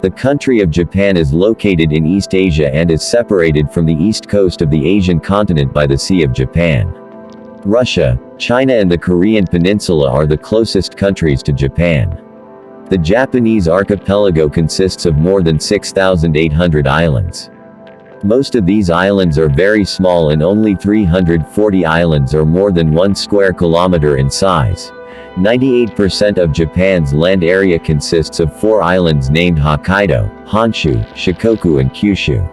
The country of Japan is located in East Asia and is separated from the east coast of the Asian continent by the Sea of Japan. Russia, China and the Korean Peninsula are the closest countries to Japan. The Japanese archipelago consists of more than 6,800 islands. Most of these islands are very small and only 340 islands are more than 1 square kilometer in size. 98% of Japan's land area consists of 4 islands named Hokkaido, Honshu, Shikoku and Kyushu.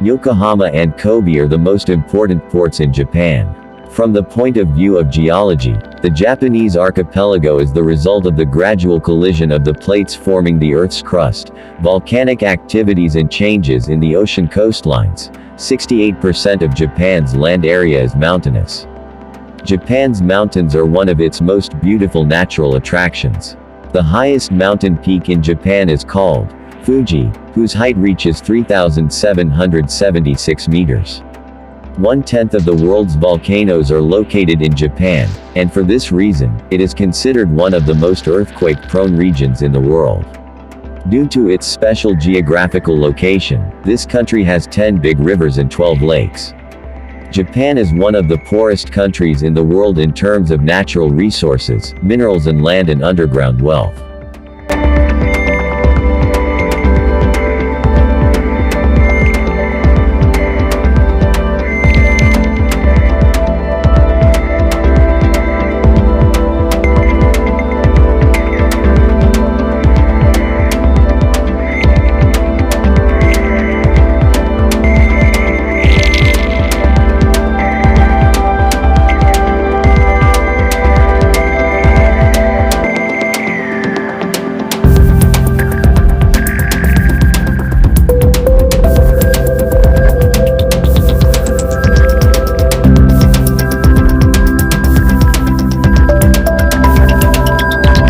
Yokohama and Kobe are the most important ports in Japan. From the point of view of geology, the Japanese archipelago is the result of the gradual collision of the plates forming the Earth's crust, volcanic activities and changes in the ocean coastlines. 68% of Japan's land area is mountainous. Japan's mountains are one of its most beautiful natural attractions. The highest mountain peak in Japan is called Fuji, whose height reaches 3,776 meters. 1/10 of the world's volcanoes are located in Japan, and for this reason, it is considered one of the most earthquake-prone regions in the world. Due to its special geographical location, this country has 10 big rivers and 12 lakes. Japan is one of the poorest countries in the world in terms of natural resources, minerals and land and underground wealth.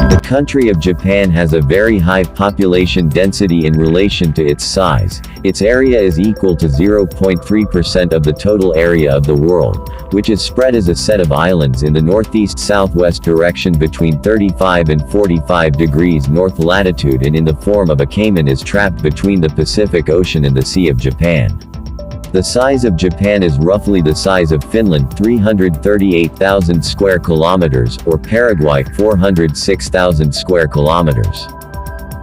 The country of Japan has a very high population density in relation to its size. Its area is equal to 0.3% of the total area of the world, which is spread as a set of islands in the northeast-southwest direction between 35 and 45 degrees north latitude and in the form of a caiman is trapped between the Pacific Ocean and the Sea of Japan. The size of Japan is roughly the size of Finland, 338,000 square kilometers, or Paraguay, 406,000 square kilometers.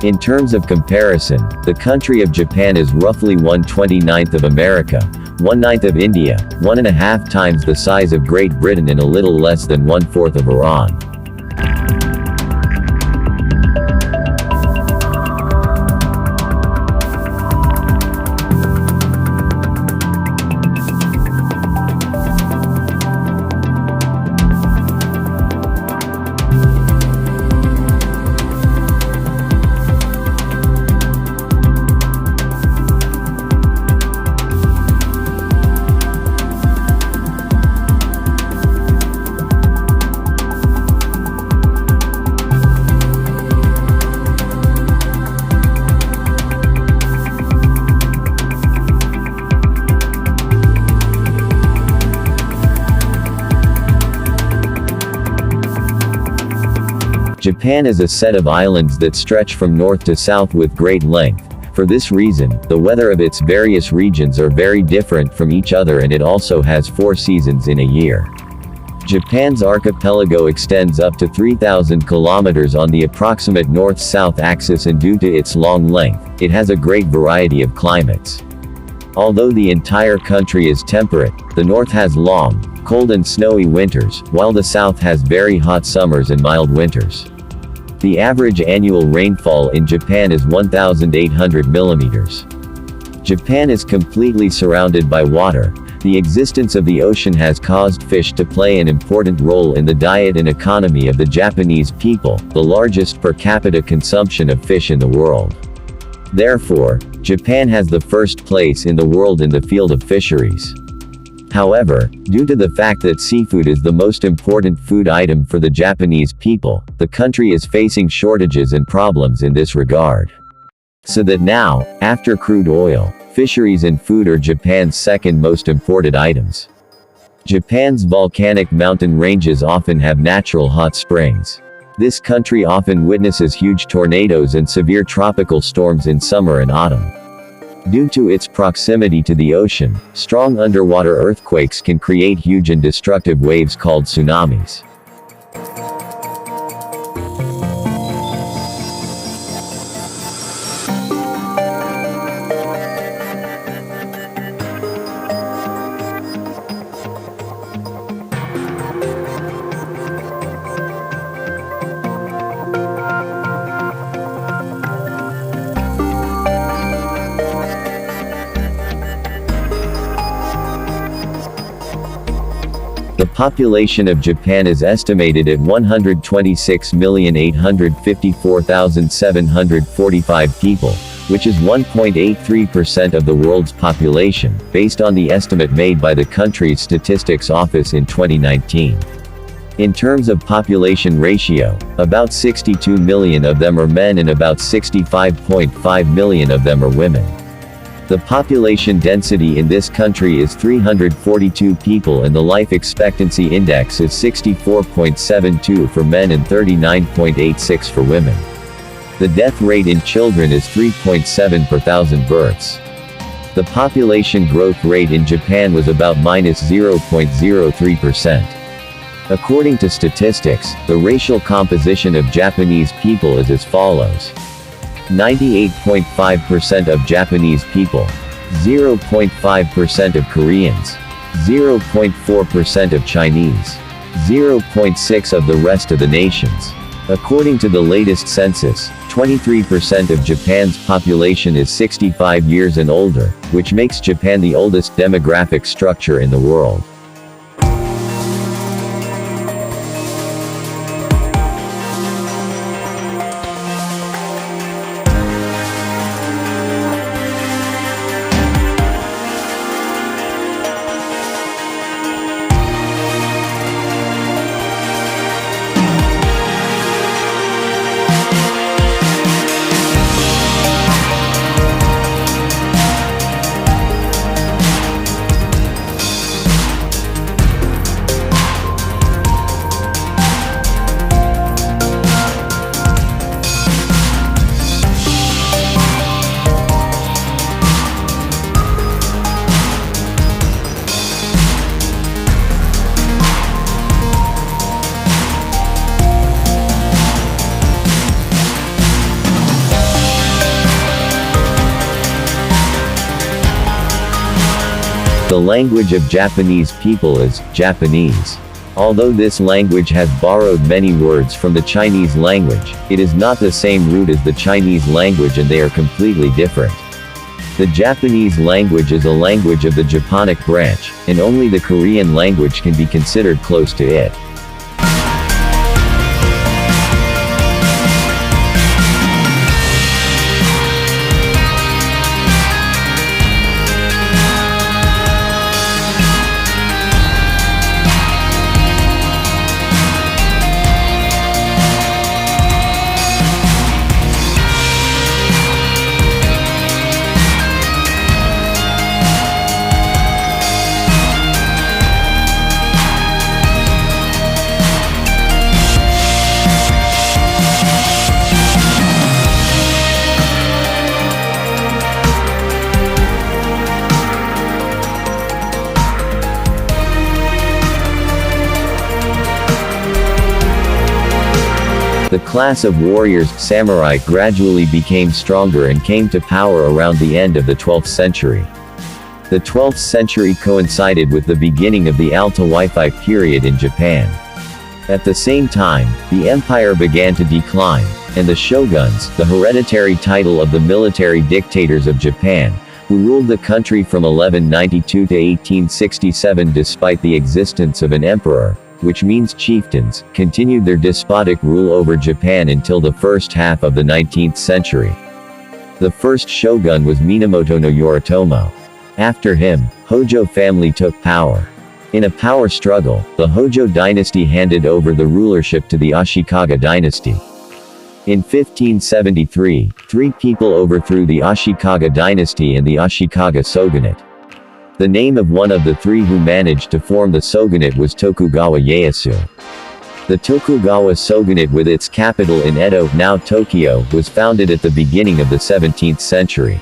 In terms of comparison, the country of Japan is roughly 1/29th of America, 1/9 of India, 1.5 times the size of Great Britain and a little less than 1/4 of Iran. Japan is a set of islands that stretch from north to south with great length. For this reason, the weather of its various regions are very different from each other and it also has 4 seasons in a year. Japan's archipelago extends up to 3,000 kilometers on the approximate north-south axis and due to its long length, it has a great variety of climates. Although the entire country is temperate, the north has long, cold and snowy winters, while the south has very hot summers and mild winters. The average annual rainfall in Japan is 1,800 millimeters. Japan is completely surrounded by water. The existence of the ocean has caused fish to play an important role in the diet and economy of the Japanese people, the largest per capita consumption of fish in the world. Therefore, Japan has the first place in the world in the field of fisheries. However, due to the fact that seafood is the most important food item for the Japanese people, the country is facing shortages and problems in this regard. So that now, after crude oil, fisheries and food are Japan's second most imported items. Japan's volcanic mountain ranges often have natural hot springs. This country often witnesses huge tornadoes and severe tropical storms in summer and autumn. Due to its proximity to the ocean, strong underwater earthquakes can create huge and destructive waves called tsunamis. The population of Japan is estimated at 126,854,745 people, which is 1.83% of the world's population, based on the estimate made by the country's statistics office in 2019. In terms of population ratio, about 62 million of them are men and about 65.5 million of them are women. The population density in this country is 342 people and the life expectancy index is 64.72 for men and 39.86 for women. The death rate in children is 3.7 per thousand births. The population growth rate in Japan was about -0.03%. According to statistics, the racial composition of Japanese people is as follows. 98.5% of Japanese people, 0.5% of Koreans, 0.4% of Chinese, 0.6% of the rest of the nations. According to the latest census, 23% of Japan's population is 65 years and older, which makes Japan the oldest demographic structure in the world. The language of Japanese people is Japanese. Although this language has borrowed many words from the Chinese language, it is not the same root as the Chinese language and they are completely different. The Japanese language is a language of the Japonic branch, and only the Korean language can be considered close to it. The class of warriors, samurai, gradually became stronger and came to power around the end of the 12th century. The 12th century coincided with the beginning of the Alta Wi-Fi period in Japan. At the same time, the empire began to decline, and the shoguns, the hereditary title of the military dictators of Japan, who ruled the country from 1192 to 1867 despite the existence of an emperor, which means chieftains, continued their despotic rule over Japan until the first half of the 19th century. The first shogun was Minamoto no Yoritomo. After him, Hojo family took power. In a power struggle, the Hojo dynasty handed over the rulership to the Ashikaga dynasty. In 1573, 3 people overthrew the Ashikaga dynasty and the Ashikaga shogunate. The name of one of the 3 who managed to form the shogunate was Tokugawa Ieyasu. The Tokugawa shogunate with its capital in Edo, now Tokyo, was founded at the beginning of the 17th century.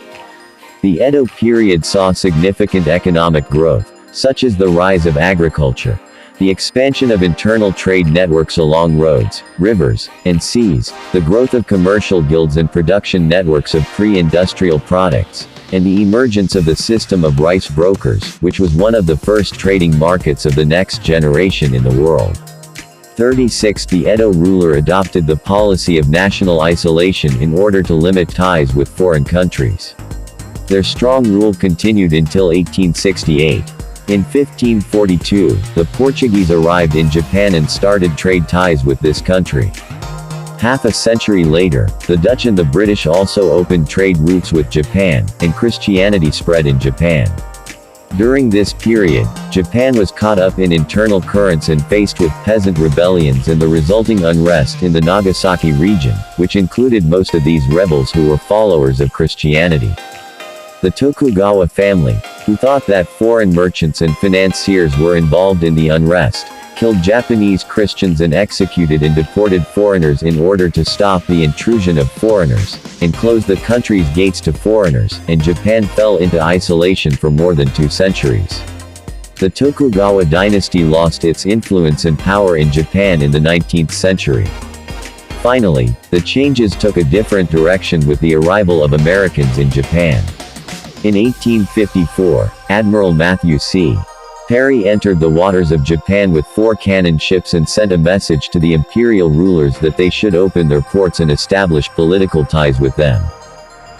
The Edo period saw significant economic growth, such as the rise of agriculture, the expansion of internal trade networks along roads, rivers, and seas, the growth of commercial guilds and production networks of pre-industrial products, and the emergence of the system of rice brokers, which was one of the first trading markets of the next generation in the world. 36 The Edo ruler adopted the policy of national isolation in order to limit ties with foreign countries. Their strong rule continued until 1868. In 1542, the Portuguese arrived in Japan and started trade ties with this country. Half a century later, the Dutch and the British also opened trade routes with Japan, and Christianity spread in Japan. During this period, Japan was caught up in internal currents and faced with peasant rebellions and the resulting unrest in the Nagasaki region, which included most of these rebels who were followers of Christianity. The Tokugawa family, who thought that foreign merchants and financiers were involved in the unrest, killed Japanese Christians and executed and deported foreigners in order to stop the intrusion of foreigners, and closed the country's gates to foreigners, and Japan fell into isolation for more than 2 centuries. The Tokugawa dynasty lost its influence and power in Japan in the 19th century. Finally, the changes took a different direction with the arrival of Americans in Japan. In 1854, Admiral Matthew C. Perry entered the waters of Japan with 4 cannon ships and sent a message to the imperial rulers that they should open their ports and establish political ties with them.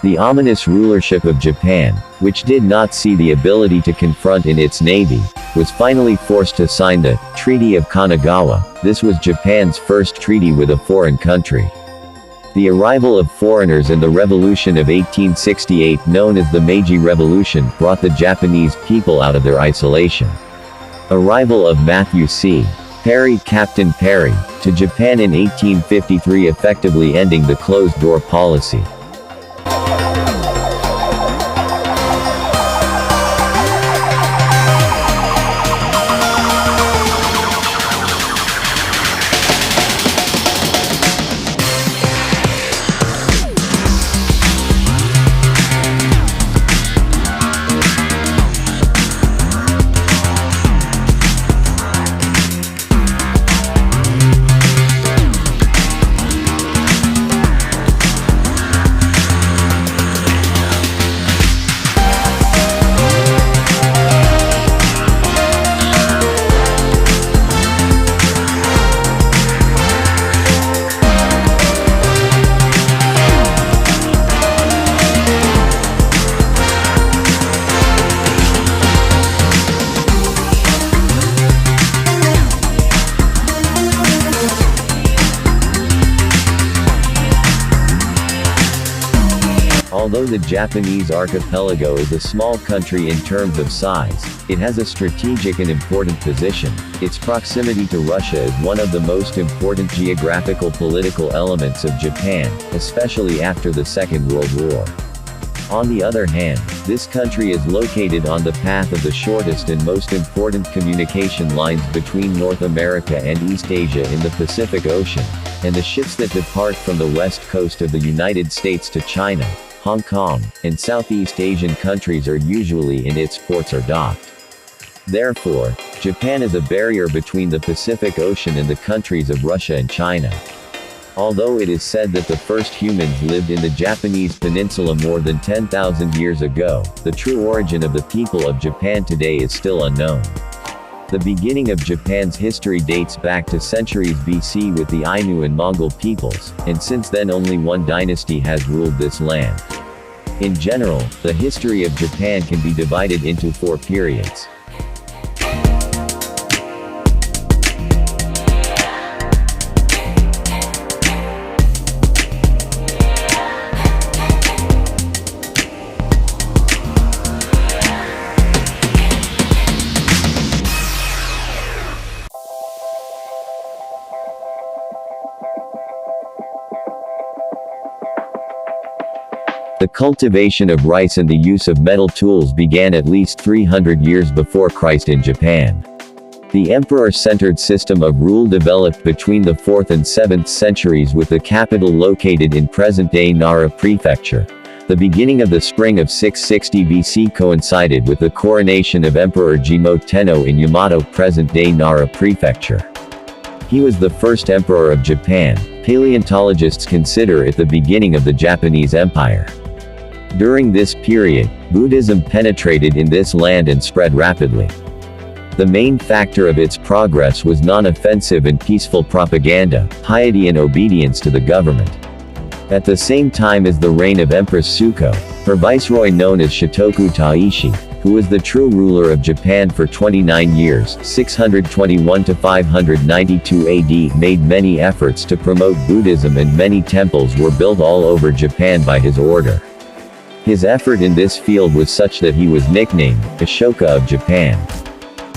The ominous rulership of Japan, which did not see the ability to confront in its navy, was finally forced to sign the Treaty of Kanagawa. This was Japan's first treaty with a foreign country. The arrival of foreigners and the revolution of 1868, known as the Meiji Revolution, brought the Japanese people out of their isolation. Arrival of Matthew C. Perry, Captain Perry, to Japan in 1853, effectively ending the closed-door policy. Although the Japanese archipelago is a small country in terms of size, it has a strategic and important position. Its proximity to Russia is one of the most important geographical political elements of Japan, especially after the Second World War. On the other hand, this country is located on the path of the shortest and most important communication lines between North America and East Asia in the Pacific Ocean, and the ships that depart from the west coast of the United States to China, Hong Kong, and Southeast Asian countries are usually in its ports or docked. Therefore, Japan is a barrier between the Pacific Ocean and the countries of Russia and China. Although it is said that the first humans lived in the Japanese peninsula more than 10,000 years ago, the true origin of the people of Japan today is still unknown. The beginning of Japan's history dates back to centuries BC with the Ainu and Mongol peoples, and since then only one dynasty has ruled this land. In general, the history of Japan can be divided into 4 periods. The cultivation of rice and the use of metal tools began at least 300 years before Christ in Japan. The emperor-centered system of rule developed between the 4th and 7th centuries with the capital located in present-day Nara Prefecture. The beginning of the spring of 660 BC coincided with the coronation of Emperor Jimmu Tenno in Yamato, present-day Nara Prefecture. He was the first emperor of Japan. Paleontologists consider it the beginning of the Japanese Empire. During this period, Buddhism penetrated in this land and spread rapidly. The main factor of its progress was non-offensive and peaceful propaganda, piety and obedience to the government. At the same time as the reign of Empress Suko, her viceroy known as Shotoku Taishi, who was the true ruler of Japan for 29 years, 621 to 592 AD, made many efforts to promote Buddhism, and many temples were built all over Japan by his order. His effort in this field was such that he was nicknamed Ashoka of Japan.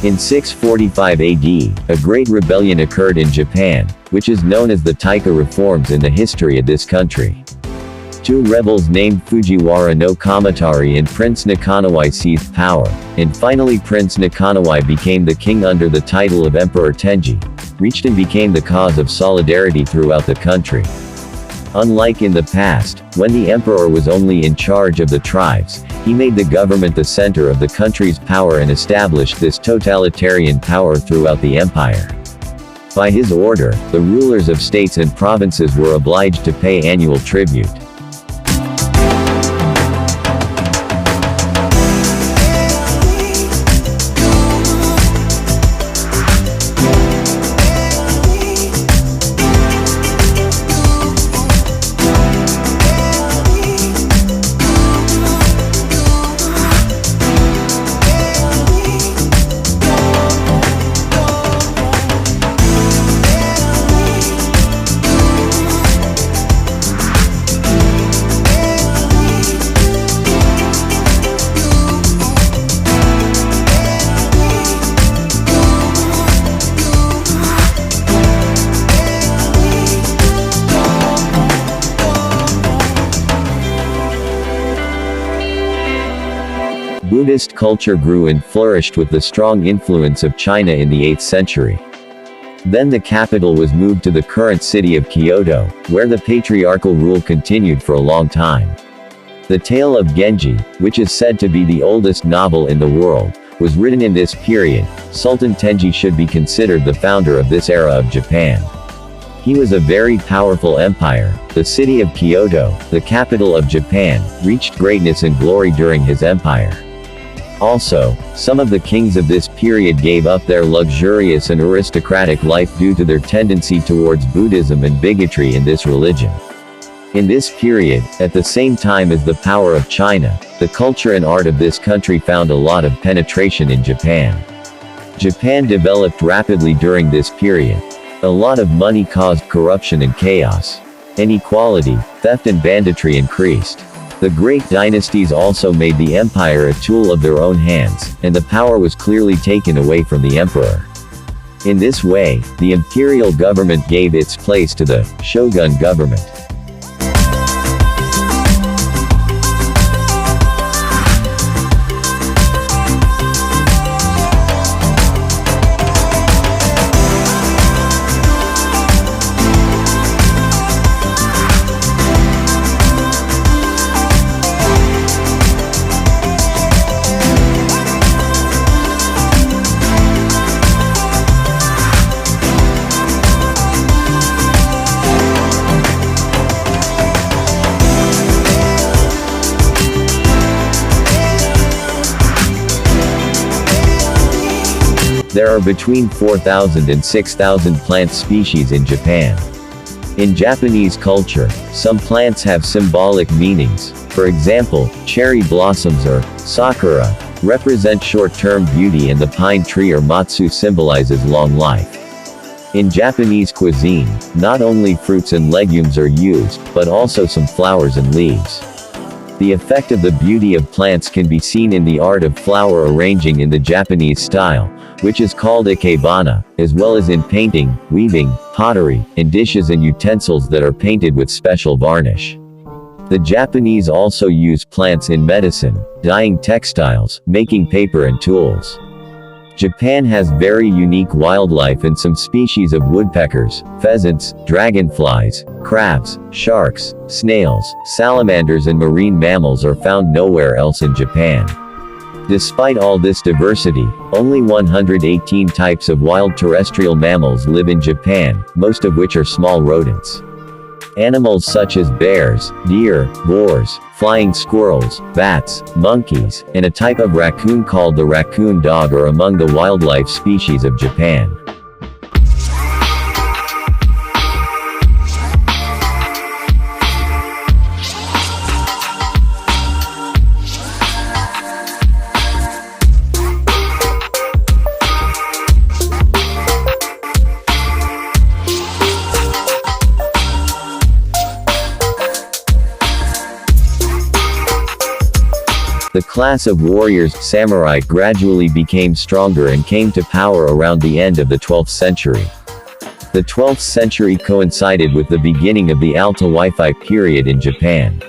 In 645 AD, a great rebellion occurred in Japan, which is known as the Taika reforms in the history of this country. Two rebels named Fujiwara no Kamatari and Prince Nikonowai seized power, and finally Prince Nikonowai became the king under the title of Emperor Tenji, reached and became the cause of solidarity throughout the country. Unlike in the past, when the emperor was only in charge of the tribes, he made the government the center of the country's power and established this totalitarian power throughout the empire. By his order, the rulers of states and provinces were obliged to pay annual tribute. Buddhist culture grew and flourished with the strong influence of China in the 8th century. Then the capital was moved to the current city of Kyoto, where the patriarchal rule continued for a long time. The tale of Genji, which is said to be the oldest novel in the world, was written in this period. Sultan Tenji should be considered the founder of this era of Japan. He was a very powerful empire. The city of Kyoto, the capital of Japan, reached greatness and glory during his empire. Also, some of the kings of this period gave up their luxurious and aristocratic life due to their tendency towards Buddhism and bigotry in this religion. In this period, at the same time as the power of China, the culture and art of this country found a lot of penetration in Japan. Japan developed rapidly during this period. A lot of money caused corruption and chaos. Inequality, theft and banditry increased. The great dynasties also made the empire a tool of their own hands, and the power was clearly taken away from the emperor. In this way, the imperial government gave its place to the shogun government. There are between 4,000 and 6,000 plant species in Japan. In Japanese culture, some plants have symbolic meanings. For example, cherry blossoms or sakura represent short-term beauty, and the pine tree or matsu symbolizes long life. In Japanese cuisine, not only fruits and legumes are used, but also some flowers and leaves. The effect of the beauty of plants can be seen in the art of flower arranging in the Japanese style, which is called ikebana, as well as in painting, weaving, pottery, and dishes and utensils that are painted with special varnish. The Japanese also use plants in medicine, dyeing textiles, making paper and tools. Japan has very unique wildlife, and some species of woodpeckers, pheasants, dragonflies, crabs, sharks, snails, salamanders and marine mammals are found nowhere else in Japan. Despite all this diversity, only 118 types of wild terrestrial mammals live in Japan, most of which are small rodents. Animals such as bears, deer, boars, flying squirrels, bats, monkeys, and a type of raccoon called the raccoon dog are among the wildlife species of Japan. The class of warriors, samurai, gradually became stronger and came to power around the end of the 12th century. The 12th century coincided with the beginning of the Alta Wi-Fi period in Japan.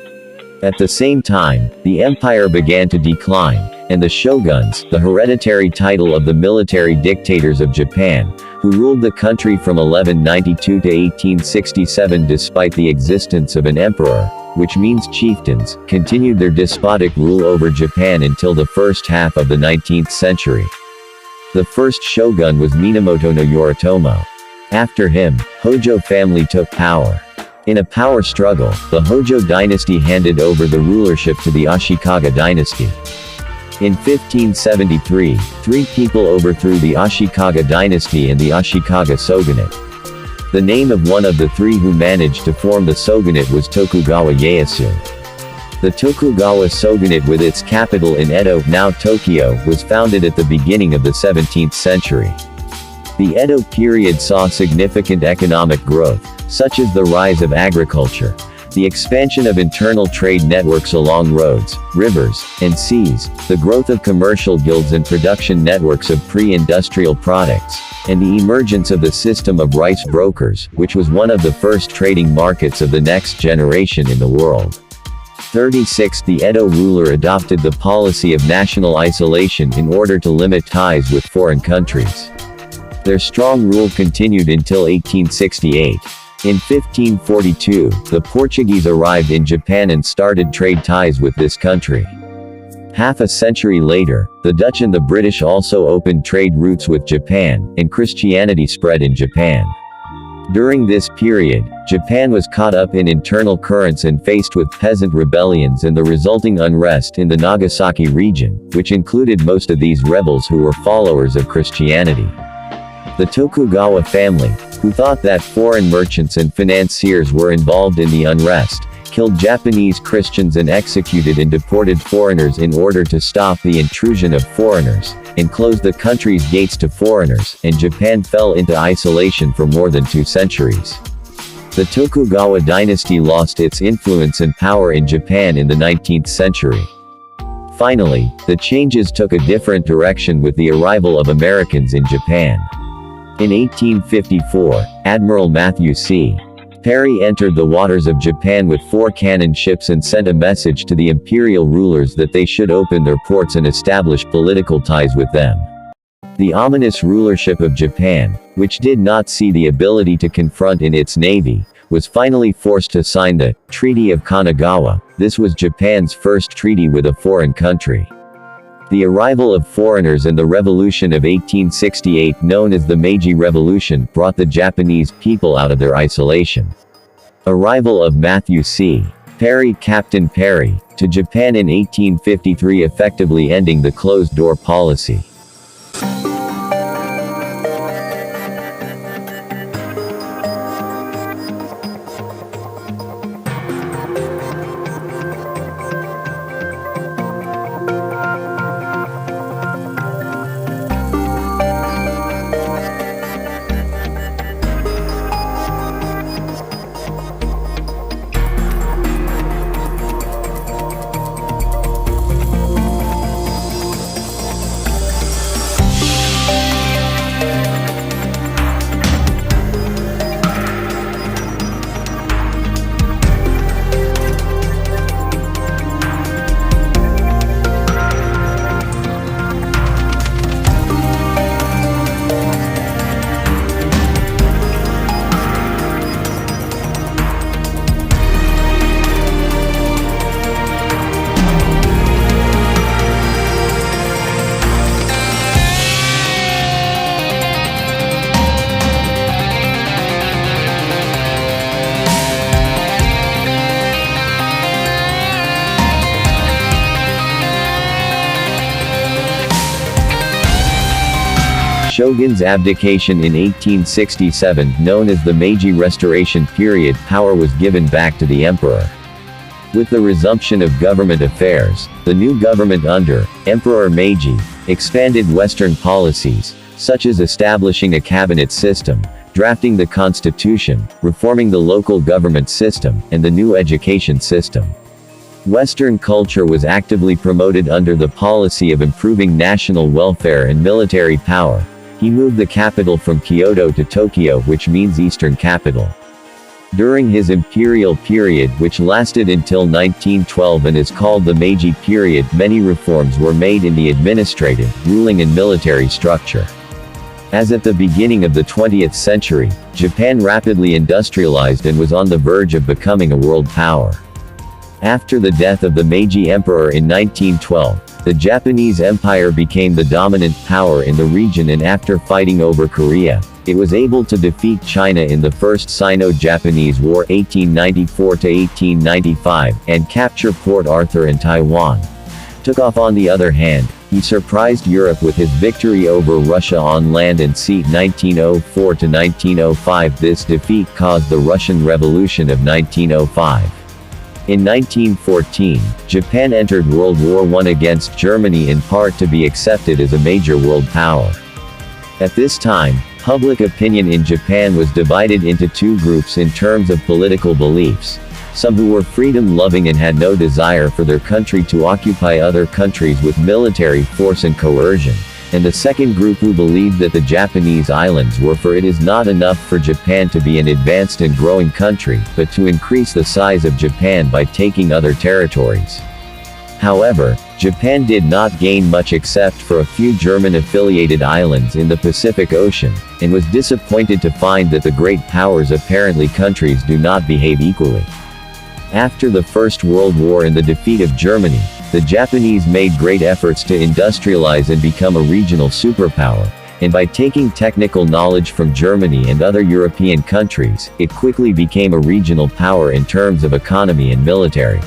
At the same time, the empire began to decline, and the shoguns, the hereditary title of the military dictators of Japan, who ruled the country from 1192 to 1867 despite the existence of an emperor, which means chieftains, continued their despotic rule over Japan until the first half of the 19th century. The first shogun was Minamoto no Yoritomo. After him, Hojo family took power. In a power struggle, the Hojo dynasty handed over the rulership to the Ashikaga dynasty. In 1573, three people overthrew the Ashikaga dynasty and the Ashikaga shogunate. The name of one of the three who managed to form the shogunate was Tokugawa Ieyasu. The Tokugawa shogunate, with its capital in Edo, now Tokyo, was founded at the beginning of the 17th century. The Edo period saw significant economic growth, such as the rise of agriculture, the expansion of internal trade networks along roads, rivers, and seas, the growth of commercial guilds and production networks of pre-industrial products, and the emergence of the system of rice brokers, which was one of the first trading markets of the next generation in the world. 36 The Edo ruler adopted the policy of national isolation in order to limit ties with foreign countries. Their strong rule continued until 1868. In 1542, the Portuguese arrived in Japan and started trade ties with this country. Half a century later, the Dutch and the British also opened trade routes with Japan, and Christianity spread in Japan. During this period, Japan was caught up in internal currents and faced with peasant rebellions and the resulting unrest in the Nagasaki region, which included most of these rebels who were followers of Christianity. The Tokugawa family, who thought that foreign merchants and financiers were involved in the unrest, killed Japanese Christians and executed and deported foreigners in order to stop the intrusion of foreigners, and closed the country's gates to foreigners, and Japan fell into isolation for more than 2 centuries. The Tokugawa dynasty lost its influence and power in Japan in the 19th century. Finally, the changes took a different direction with the arrival of Americans in Japan. In 1854, Admiral Matthew C. Perry entered the waters of Japan with 4 cannon ships and sent a message to the imperial rulers that they should open their ports and establish political ties with them. The ominous rulership of Japan, which did not see the ability to confront in its navy, was finally forced to sign the Treaty of Kanagawa. This was Japan's first treaty with a foreign country. The arrival of foreigners and the revolution of 1868, known as the Meiji Revolution, brought the Japanese people out of their isolation. Arrival of Matthew C. Perry, Captain Perry, to Japan in 1853, effectively ending the closed-door policy. shogun's abdication in 1867, known as the Meiji Restoration period, power was given back to the emperor. With the resumption of government affairs, the new government under Emperor Meiji expanded Western policies, such as establishing a cabinet system, drafting the constitution, reforming the local government system, and the new education system. Western culture was actively promoted under the policy of improving national welfare and military power. He moved the capital from Kyoto to Tokyo, which means Eastern Capital. During his imperial period, which lasted until 1912 and is called the Meiji period, many reforms were made in the administrative, ruling and military structure. As at the beginning of the 20th century, Japan rapidly industrialized and was on the verge of becoming a world power. After the death of the Meiji Emperor in 1912, the Japanese Empire became the dominant power in the region, and after fighting over Korea, it was able to defeat China in the First Sino-Japanese War 1894–1895, and capture Port Arthur and Taiwan. Took off. On the other hand, he surprised Europe with his victory over Russia on land and sea 1904–1905. This defeat caused the Russian Revolution of 1905. In 1914, Japan entered World War I against Germany, in part to be accepted as a major world power. At this time, public opinion in Japan was divided into two groups in terms of political beliefs: some who were freedom-loving and had no desire for their country to occupy other countries with military force and coercion, and the second group who believed that the Japanese islands were for it is not enough for Japan to be an advanced and growing country, but to increase the size of Japan by taking other territories. However, Japan did not gain much except for a few German-affiliated islands in the Pacific Ocean, and was disappointed to find that the great powers' apparently countries do not behave equally. After the First World War and the defeat of Germany, the Japanese made great efforts to industrialize and become a regional superpower, and by taking technical knowledge from Germany and other European countries, it quickly became a regional power in terms of economy and military.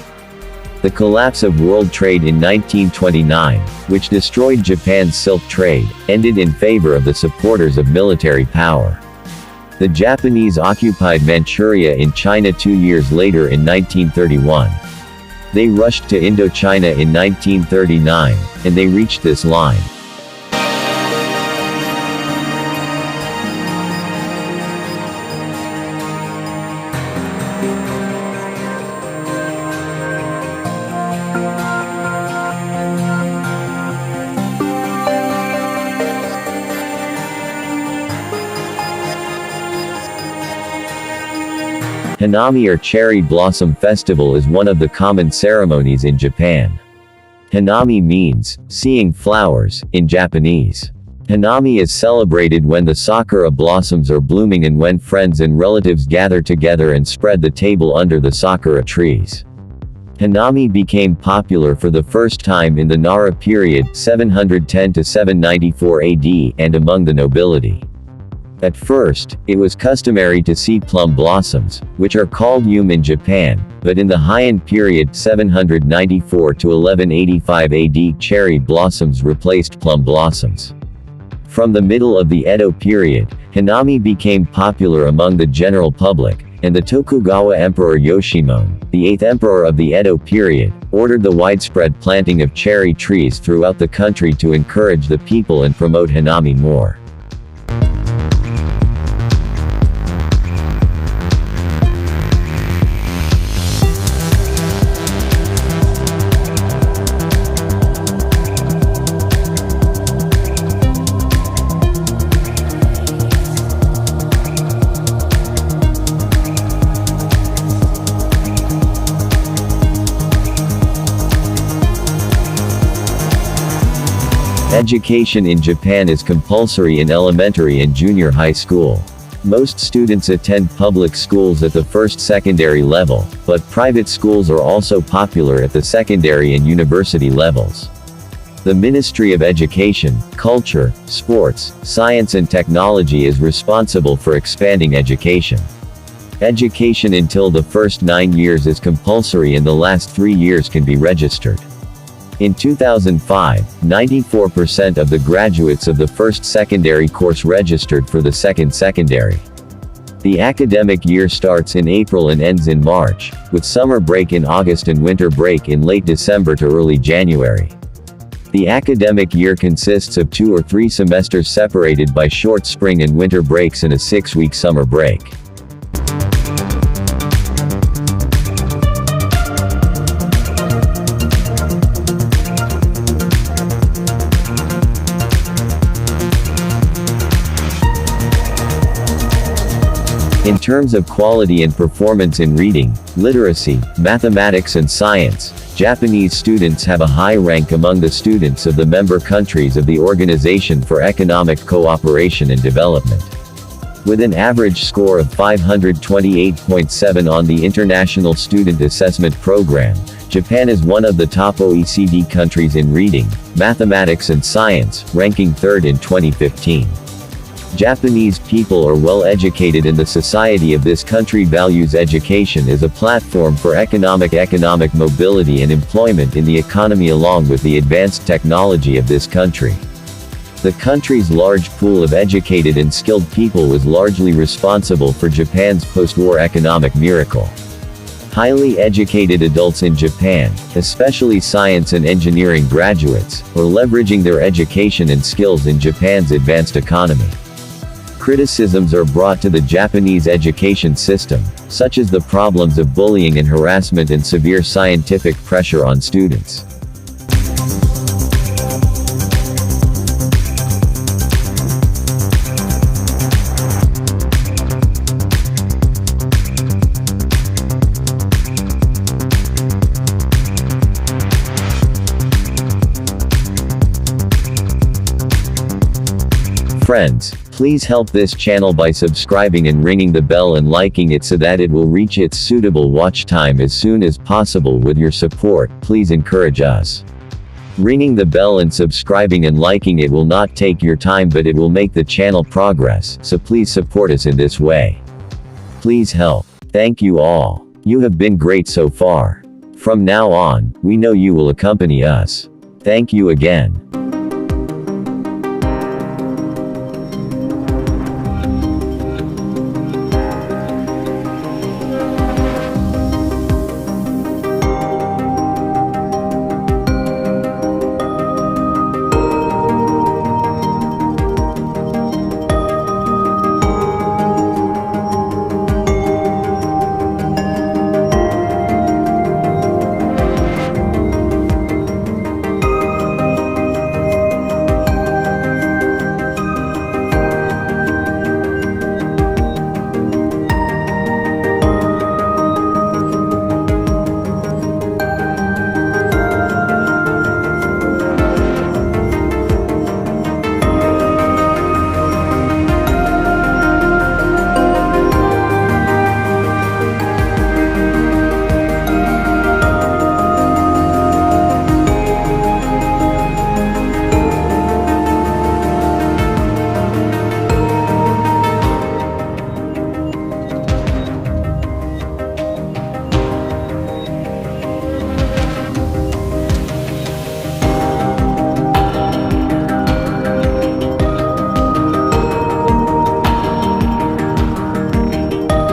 The collapse of world trade in 1929, which destroyed Japan's silk trade, ended in favor of the supporters of military power. The Japanese occupied Manchuria in China 2 years later in 1931. They rushed to Indochina in 1939, and they reached this line. Hanami, or Cherry Blossom Festival, is one of the common ceremonies in Japan. Hanami means seeing flowers in Japanese. Hanami is celebrated when the sakura blossoms are blooming and when friends and relatives gather together and spread the table under the sakura trees. Hanami became popular for the first time in the Nara period 710 to 794 AD and among the nobility. At first, it was customary to see plum blossoms, which are called yume in Japan, but in the Heian period 794 to 1185 AD, cherry blossoms replaced plum blossoms. From the middle of the Edo period, Hanami became popular among the general public, and the Tokugawa Emperor Yoshimon, the 8th emperor of the Edo period, ordered the widespread planting of cherry trees throughout the country to encourage the people and promote Hanami more. Education in Japan is compulsory in elementary and junior high school. Most students attend public schools at the first secondary level, but private schools are also popular at the secondary and university levels. The Ministry of Education, Culture, Sports, Science and Technology is responsible for expanding education. Education until the first 9 years is compulsory and the last 3 years can be registered. In 2005, 94% of the graduates of the first secondary course registered for the second secondary. The academic year starts in April and ends in March, with summer break in August and winter break in late December to early January. The academic year consists of 2 or 3 semesters separated by short spring and winter breaks and a 6-week summer break. In terms of quality and performance in reading, literacy, mathematics and science, Japanese students have a high rank among the students of the member countries of the Organization for Economic Cooperation and Development. With an average score of 528.7 on the International Student Assessment Program, Japan is one of the top OECD countries in reading, mathematics and science, ranking 3rd in 2015. Japanese people are well educated and the society of this country values education as a platform for economic mobility and employment in the economy along with the advanced technology of this country. The country's large pool of educated and skilled people was largely responsible for Japan's post-war economic miracle. Highly educated adults in Japan, especially science and engineering graduates, are leveraging their education and skills in Japan's advanced economy. Criticisms are brought to the Japanese education system, such as the problems of bullying and harassment and severe scientific pressure on students. Friends, please help this channel by subscribing and ringing the bell and liking it so that it will reach its suitable watch time as soon as possible. With your support, please encourage us. Ringing the bell and subscribing and liking it will not take your time, but it will make the channel progress, so please support us in this way. Please help. Thank you all. You have been great so far. From now on, we know you will accompany us. Thank you again.